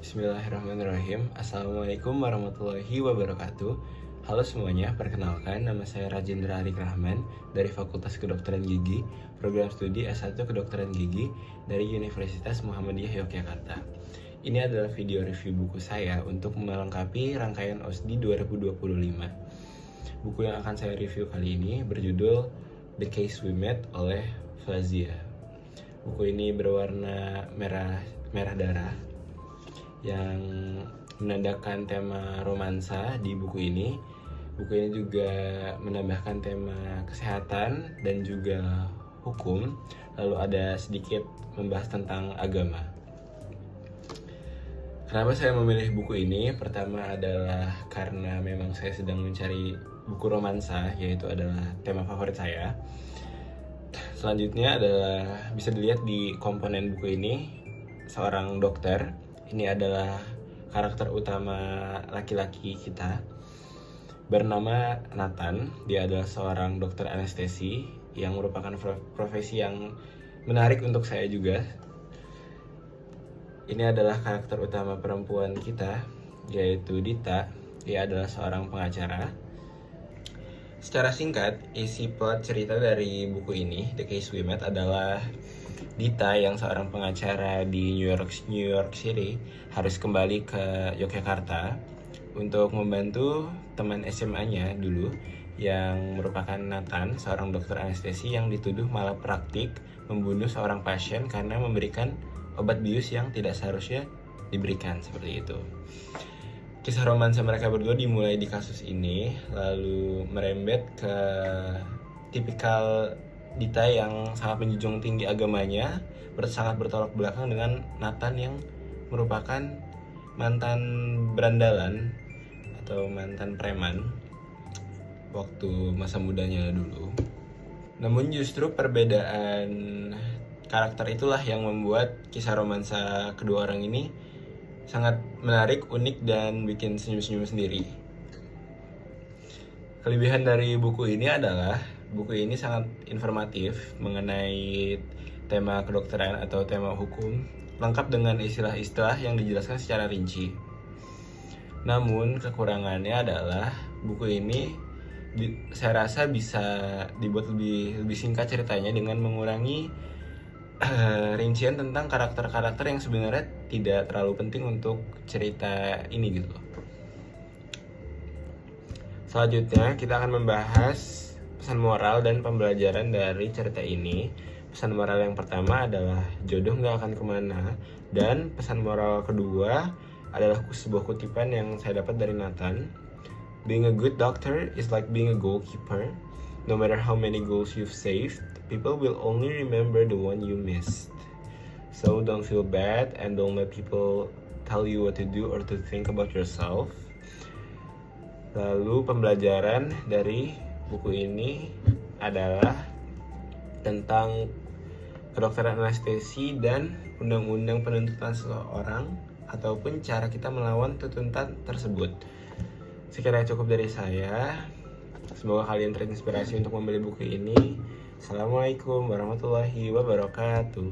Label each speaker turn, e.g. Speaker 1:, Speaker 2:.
Speaker 1: Bismillahirrahmanirrahim. Assalamualaikum warahmatullahi wabarakatuh. Halo semuanya, perkenalkan nama saya Rajendra Arik Rahman dari Fakultas Kedokteran Gigi, program studi S1 Kedokteran Gigi dari Universitas Muhammadiyah Yogyakarta. Ini adalah video review buku saya untuk melengkapi rangkaian OSDI 2025. Buku yang akan saya review kali ini berjudul The Case We Met oleh Flavia. Buku ini berwarna merah darah yang menandakan tema romansa di buku ini. Buku ini juga menambahkan tema kesehatan dan juga hukum, lalu ada sedikit membahas tentang agama. Kenapa saya memilih buku ini? Pertama adalah karena memang saya sedang mencari buku romansa, yaitu adalah tema favorit saya. Selanjutnya adalah bisa dilihat di komponen buku ini, seorang dokter. Ini adalah karakter utama laki-laki kita, bernama Nathan. Dia adalah seorang dokter anestesi yang merupakan profesi yang menarik untuk saya juga. Ini adalah karakter utama perempuan kita, yaitu Dita. Dia adalah seorang pengacara. Secara singkat, isi plot cerita dari buku ini, The Case We Met, adalah Dita yang seorang pengacara di New York City harus kembali ke Yogyakarta untuk membantu teman SMA-nya dulu yang merupakan Nathan, seorang dokter anestesi yang dituduh malapraktik membunuh seorang pasien karena memberikan obat bius yang tidak seharusnya diberikan, seperti itu. Kisah romansa mereka berdua dimulai di kasus ini, lalu merembet ke tipikal Dita yang sangat menjunjung tinggi agamanya, sangat bertolak belakang dengan Nathan yang merupakan mantan berandalan atau mantan preman waktu masa mudanya dulu. Namun justru perbedaan karakter itulah yang membuat kisah romansa kedua orang ini sangat menarik, unik, dan bikin senyum-senyum sendiri. Kelebihan dari buku ini adalah buku ini sangat informatif mengenai tema kedokteran atau tema hukum, lengkap dengan istilah-istilah yang dijelaskan secara rinci. Namun kekurangannya adalah buku ini saya rasa bisa dibuat lebih singkat ceritanya dengan mengurangi rincian tentang karakter-karakter yang sebenarnya tidak terlalu penting untuk cerita ini gitu. Selanjutnya kita akan membahas pesan moral dan pembelajaran dari cerita ini. Pesan moral yang pertama adalah jodoh gak akan kemana, dan pesan moral kedua adalah sebuah kutipan yang saya dapat dari Nathan. Being a good doctor is like being a goalkeeper. No matter how many goals you've saved, people will only remember the one you missed. So don't feel bad and don't let people tell you what to do or to think about yourself. Lalu pembelajaran dari buku ini adalah tentang kedokteran anestesi dan undang-undang penuntutan seseorang ataupun cara kita melawan tuntutan tersebut. Sekiranya cukup dari saya. Semoga kalian terinspirasi untuk membeli buku ini. Assalamualaikum warahmatullahi wabarakatuh.